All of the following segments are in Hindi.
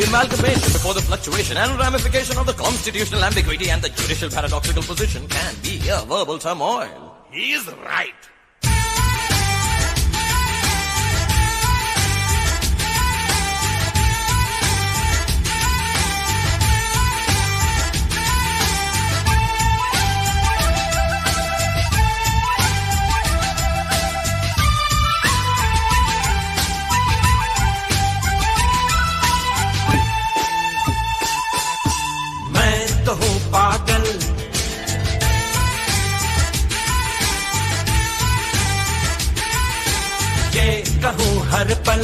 amalgamation before the fluctuation and ramification of the constitutional ambiguity and the judicial paradoxical position can be a verbal turmoil. He's right. पागल ये कहूँ हर पल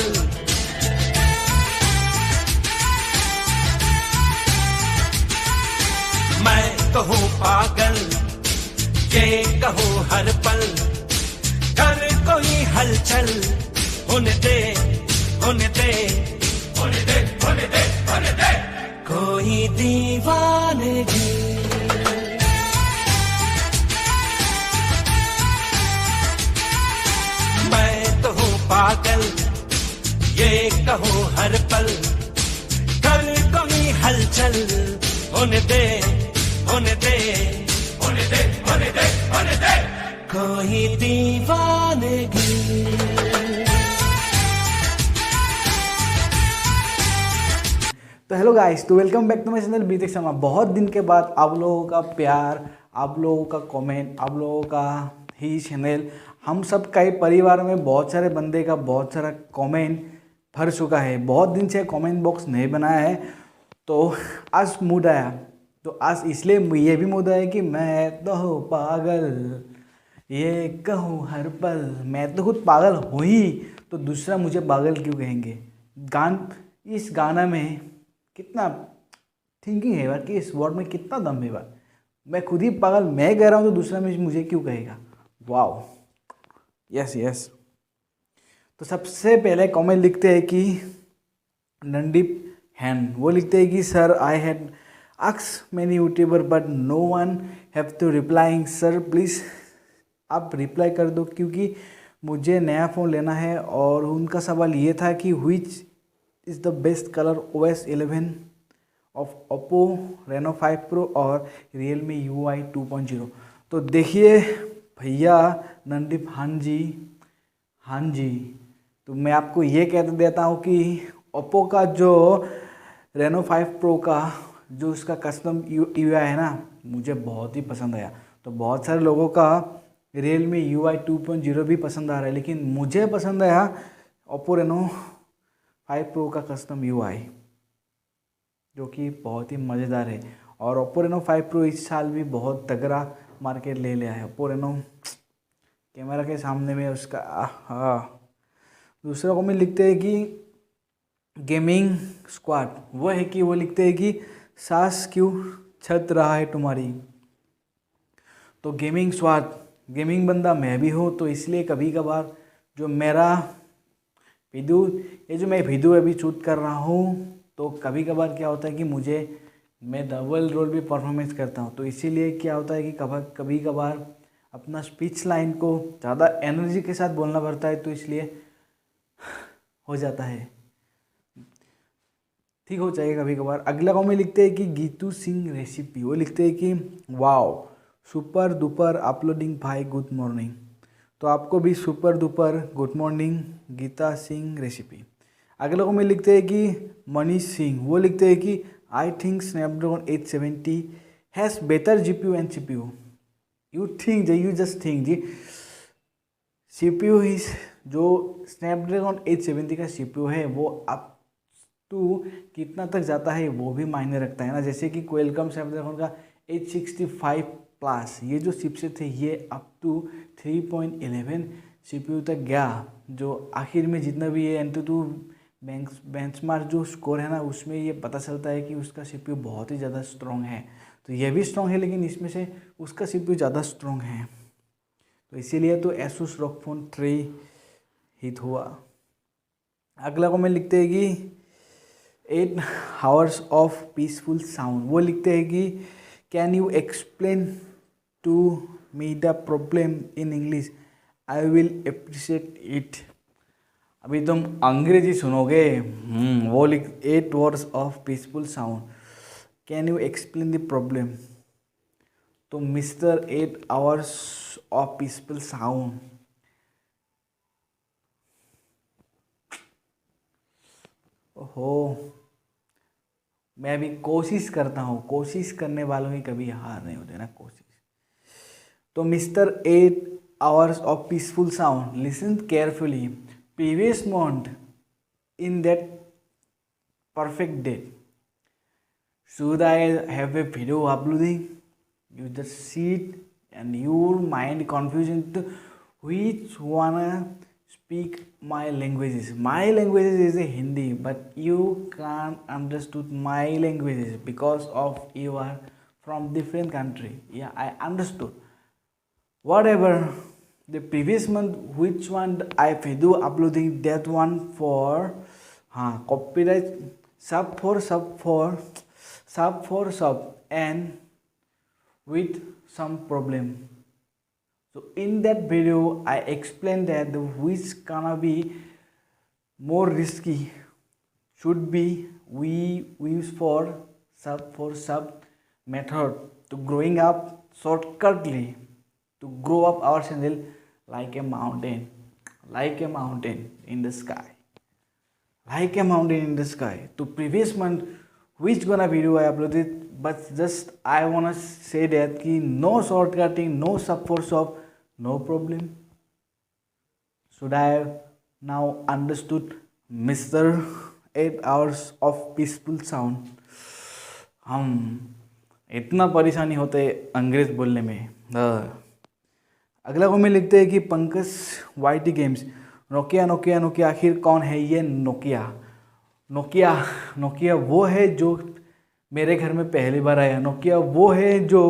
मैं कहूँ पागल ये कहूँ हर पल कर कोई हलचल होने दे होने दे होने दे होने दे होने दे कोई दीवानगी मैं तो हूँ पागल ये कहूँ हर पल कर कोई हलचल होने दे होने दे होने दे होने दे होने दे कोई दीवानगी। तो हेलो गाइस, तो welcome back to my channel BTech Sharma. बहुत दिन के बाद आप लोगों का प्यार, आप लोगों का कमेंट, आप लोगों का ही चैनल, हम सब का ही परिवार में बहुत सारे बंदे का बहुत सारा कमेंट भर चुका है। बहुत दिन से कमेंट बॉक्स नहीं बनाया है, तो आज मूड आया। तो आज इसलिए ये भी मूड आया कि मैं तो हूँ पागल ये कहूँ हर पल। मैं तो खुद पागल हूँ ही, तो दूसरा मुझे पागल क्यों कहेंगे। इस गाना में कितना थिंकिंग है यार, कि इस वर्ड में कितना दम है यार। मैं खुद ही पागल मैं कह रहा हूँ, तो दूसरा में मुझे क्यों कहेगा। Wow, yes yes. तो सबसे पहले कमेंट लिखते हैं कि नंदीप हैन, वो लिखते हैं कि sir I had asked many YouTuber but no one have to replying. Sir please आप रिप्लाई कर दो, क्योंकि मुझे नया फ़ोन लेना है। और उनका सवाल ये था कि which is the best colour OS 11 of Oppo Reno 5 pro और रियलमी UI 2.0। तो देखिए भैया नंदीप, हाँ जी, तो मैं आपको ये कह देता हूँ कि ओप्पो का जो रेनो 5 प्रो का जो उसका कस्टम UI है ना, मुझे बहुत ही पसंद आया। तो बहुत सारे लोगों का रियलमी UI 2.0 भी पसंद आ रहा है, लेकिन मुझे पसंद आया ओप्पो रेनो 5 प्रो का कस्टम UI, जो कि बहुत ही मज़ेदार है। और ओप्पो रेनो 5 प्रो इस साल भी बहुत तगड़ा मार्केट ले लिया है। ओप्पो रेनो कैमरा के सामने में उसका दूसरा कमेंट लिखते हैं कि गेमिंग स्क्वाड, वो है कि वो लिखते हैं कि सांस क्यों छत रहा है तुम्हारी। तो गेमिंग स्क्वाड, गेमिंग बंदा मैं भी हूँ, तो इसलिए कभी कभार जो मेरा ये जो मैं वीडियो अभी शूट कर रहा हूँ, तो कभी कभार क्या होता है कि मैं डबल रोल भी परफॉर्मेंस करता हूँ। तो इसीलिए क्या होता है कि कभी कभार अपना स्पीच लाइन को ज़्यादा एनर्जी के साथ बोलना पड़ता है, तो इसलिए हो जाता है, ठीक हो जाएगा कभी कभार। अगला कमेंट लिखते हैं कि गीतू सिंह रेसिपी, वो लिखते हैं कि वाओ सुपर दुपर अपलोडिंग भाई, गुड मॉर्निंग। तो आपको भी super duper good morning Geeta Singh recipe. अगले को में लिखते हैं कि मनीष सिंह, वो लिखते हैं कि I think Snapdragon 870 has better GPU and CPU। You just think जी, CPU इस जो स्नैपड्रैगन 870 का CPU है वो अप टू कितना तक जाता है वो भी मायने रखता है ना। जैसे कि क्वालकॉम स्नैपड्रैगन का 865 प्लस ये जो चिपसेट थे ये अप टू 3.11 CPU तक गया, जो आखिर में जितना भी ये Antutu बेंचमार्क जो स्कोर है ना, उसमें ये पता चलता है कि उसका CPU बहुत ही ज़्यादा स्ट्रॉन्ग है। तो ये भी स्ट्रॉन्ग है, लेकिन इसमें से उसका CPU ज़्यादा स्ट्रॉन्ग है, तो इसीलिए तो Asus ROG Phone 3 हिट हुआ। अगला कमेंट लिखते हैं कि 8 आवर्स ऑफ पीसफुल साउंड, वो लिखते हैं कि can you explain to me the problem in English, I will appreciate it. अभी तुम अंग्रेजी सुनोगे। वो लिख 8 words of peaceful sound, can you explain the problem. तो mister 8 hours of peaceful sound, ओहो, मैं अभी कोशिश करता हूँ, कोशिश करने वालों की कभी हार नहीं होती ना, कोशिश। तो mister 8 hours of peaceful sound, listen carefully, previous month in that perfect day. Should I have a video uploading? You just sit and your mind confusion to which wanna speak my languages. My languages is a Hindi, but you can't understood my languages because of you are from different country. Yeah, I understood. Whatever. The previous month, which one I video uploading, that one for copyright sub and with some problem. So in that video I explained that the which gonna be more risky should be we use for sub method to growing up shortcutly to grow up our channel like a mountain in the sky, like a mountain in the sky. To previous month, which gonna video I uploaded, but just I wanna say that ki no shortcutting, no sub for sub, no problem. Should I have now understood Mr. 8 hours of peaceful sound? हम इतना परेशानी होते अंग्रेज बोलने में। अगला कमेंट लिखते हैं कि Pankaj YT games, Nokia Nokia Nokia, आखिर कौन है ये नोकिया? नोकिया नोकिया वो है जो मेरे घर में पहली बार आया। नोकिया वो है जो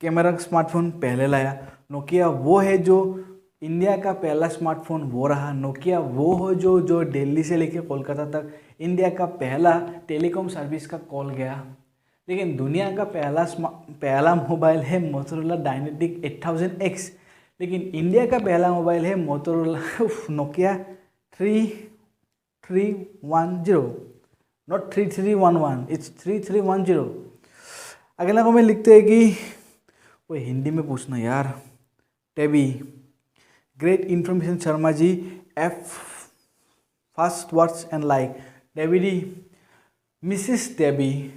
कैमरा स्मार्टफोन पहले लाया। नोकिया वो है जो इंडिया का पहला स्मार्टफोन वो रहा। नोकिया वो हो जो दिल्ली से लेकर कोलकाता तक इंडिया का पहला टेलीकॉम सर्विस का कॉल गया। लेकिन दुनिया का पहला मोबाइल है मोटोरोला डायनेटिक 8000X, लेकिन इंडिया का पहला मोबाइल है मोटोरोला नोकिया 3310, नॉट 3311, इट्स 3310। अगला कमेंट लिखते हैं कि वो हिंदी में पूछना यार। Debbie, great information Sharma ji, F first words and like. Debbie D, Mrs Debbie,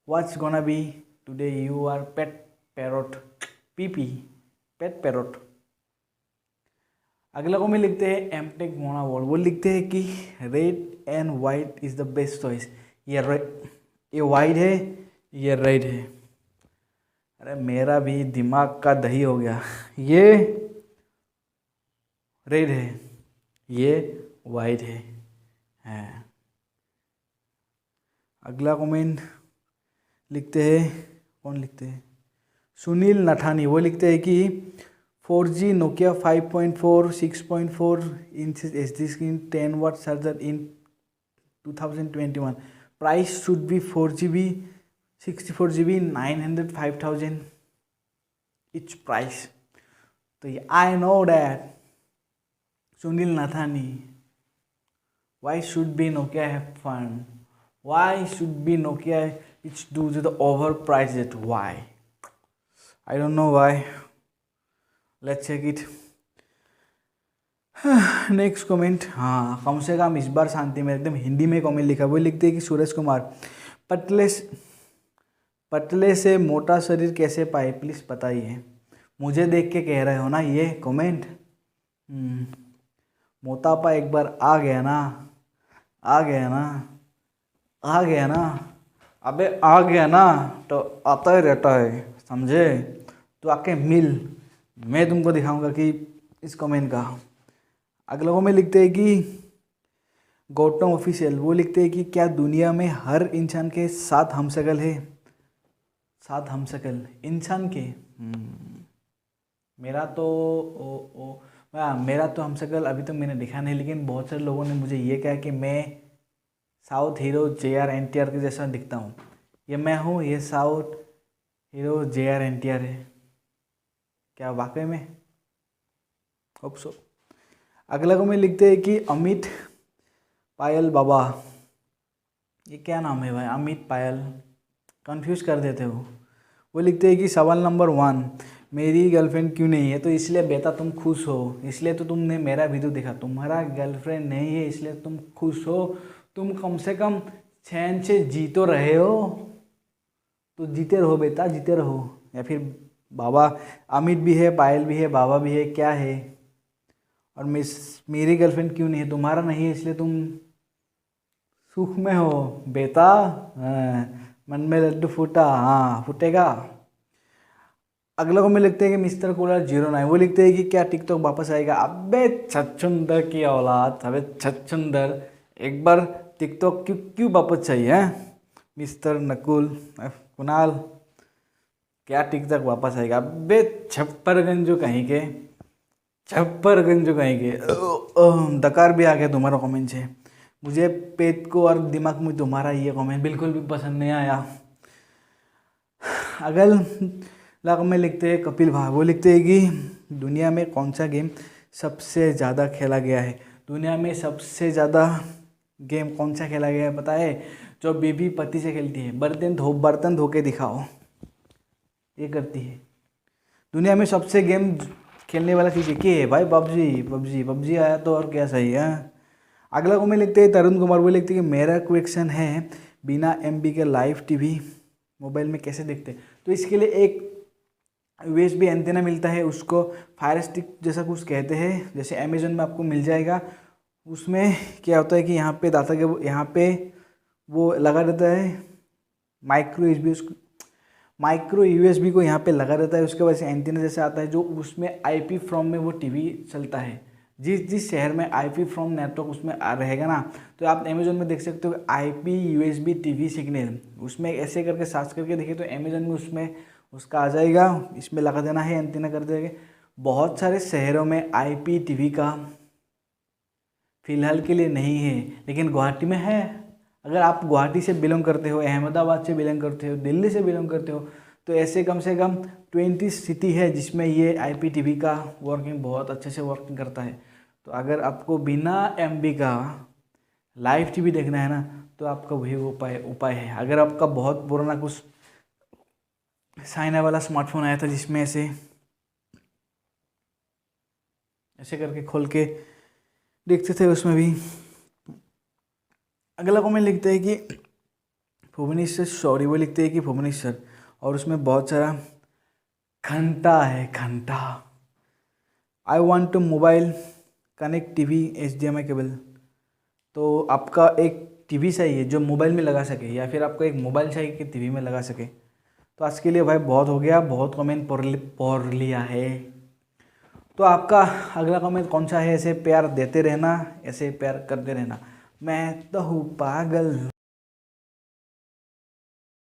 what's gonna be today? You are pet parrot, PP, pet parrot। अगला को में लिखते हैं एमटेक मोना वॉल, वो लिखते हैं कि red and white is the best choice. ये वाइट है, ये रेड है। अरे मेरा भी दिमाग का दही हो गया। ये रेड है, ये वाइट है। अगला कमेंट लिखते हैं, कौन लिखते हैं? सुनील नठानी, वो लिखते हैं कि 4G Nokia 5.4 6.4 inch HD screen 10 watt charger in 2021, price should be 4GB 64GB 905,000 each price. तो I know that Sunil Nathani, why should be Nokia have fun? Why should be Nokia it's due to the overpriced? Why? I don't know why. Let's check it. Next comment, हाँ कम से कम इस बार शांति में एकदम हिंदी में कमेंट लिखा। वो लिखते हैं कि सूरज कुमार, पतले से मोटा शरीर कैसे पाए, प्लीज़ बताइए। मुझे देख के कह रहे हो ना ये कमेंट? मोटापा एक बार आ गया ना, अबे आ गया ना तो आता ही रहता है, समझे? तो आके मिल, मैं तुमको दिखाऊंगा कि इस कमेंट का। अगला में लिखते हैं कि गौतम ऑफिशियल, वो लिखते हैं कि क्या दुनिया में हर इंसान के 7 हमशक्ल है? 7 हमशक्ल इंसान के? मेरा तो हमशक्ल अभी तो मैंने दिखा नहीं, लेकिन बहुत सारे लोगों ने मुझे ये कहा कि मैं साउथ हीरो JR NTR के जैसा दिखता हूँ। ये मैं हूँ, ये साउथ हीरो JR NTR है क्या वाकई में? Hope so. अगला कमेंट लिखते हैं कि अमित पायल बाबा, ये क्या नाम है भाई, अमित पायल, कंफ्यूज कर देते हो। वो लिखते हैं कि सवाल नंबर 1, मेरी गर्लफ्रेंड क्यों नहीं है? तो इसलिए बेटा तुम खुश हो, इसलिए तो तुमने मेरा वीडियो देखा। तुम्हारा गर्लफ्रेंड नहीं है इसलिए तुम खुश हो। तुम कम से कम चैन से जी तो रहे हो, तो जीते रहो बेटा, जीते रहो। या फिर बाबा, अमित भी है, पायल भी है, बाबा भी है, क्या है? और मेरी गर्लफ्रेंड क्यों नहीं है? तुम्हारा नहीं है इसलिए तुम सुख में हो बेटा। मन में लड्डू फूटा, हाँ फूटेगा। अगला को में लिखते हैं कि मिस्टर कूलर 09, वो लिखते हैं कि क्या टिकटॉक वापस आएगा? अबे छछुंदर की औलाद, अबे छछुंदर, एक बार टिकटॉक क्यों वापस चाहिए है? मिस्टर नकुल, कुणाल, क्या टिकटॉक वापस आएगा? अबे छप्परगंजो कहीं के, छप्परगंजो कहीं के। दकार भी आ गया तुम्हारा कमेंट से। मुझे पेट को और दिमाग में तुम्हारा ये कमेंट बिल्कुल भी पसंद नहीं आया। अगला कमेंट लिखते हैं कपिल भाई, वो लिखते हैं कि दुनिया में कौन सा गेम सबसे ज़्यादा खेला गया है? दुनिया में सबसे ज़्यादा गेम कौन सा खेला गया है पता है? जो बीबी पति से खेलती है, बर्तन धो के दिखाओ, ये करती है। दुनिया में सबसे गेम खेलने वाला चीज़ एक ही है भाई, पबजी आया तो और क्या सही है। अगला कमेंट लिखते हैं तरुण कुमार, वो लिखते हैं कि मेरा क्वेश्चन है बिना MB के लाइव टीवी मोबाइल में कैसे देखते? तो इसके लिए एक USB एंटेना मिलता है, उसको फायर स्टिक जैसा कुछ कहते हैं, जैसे अमेजोन में आपको मिल जाएगा। उसमें क्या होता है कि यहाँ पे डाटा के यहाँ पे वो लगा रहता है माइक्रो USB को यहाँ पे लगा रहता है। उसके वजह से एंटीना जैसे आता है, जो उसमें IP फ्रॉम में वो टीवी चलता है। जिस शहर में IP फ्रॉम नेटवर्क उसमें रहेगा ना, तो आप अमेजोन में देख सकते हो IP USB TV सिग्नल, उसमें ऐसे करके सर्च करके देखिए तो अमेजोन में उसमें उसका आ जाएगा। इसमें लगा देना है, एंटीना कर देंगे। बहुत सारे शहरों में IP TV का फिलहाल के लिए नहीं है, लेकिन गुवाहाटी में है। अगर आप गुवाहाटी से बिलोंग करते हो, अहमदाबाद से बिलोंग करते हो, दिल्ली से बिलोंग करते हो, तो ऐसे कम से कम 20 सिटी है जिसमें ये IP TV का वर्किंग बहुत अच्छे से वर्किंग करता है। तो अगर आपको बिना MB का लाइव TV देखना है ना, तो आपका वही उपाय है। अगर आपका बहुत पुराना कुछ चाइना वाला स्मार्टफोन आया था जिसमें ऐसे करके खोल के देखते थे, उसमें भी। अगला कमेंट लिखते हैं कि भुवनेश्वर, वो लिखते हैं कि भुवनेश्वर, और उसमें बहुत सारा घंटा है, घंटा। I want to mobile connect TV HDMI केबल। तो आपका एक TV चाहिए जो मोबाइल में लगा सके, या फिर आपको एक मोबाइल चाहिए कि TV में लगा सके। तो आज के लिए भाई बहुत हो गया, बहुत कमेंट पढ़ लिया है। तो आपका अगला कमेंट कौन सा है? ऐसे प्यार देते रहना, ऐसे प्यार करते रहना। मैं तो हूँ पागल।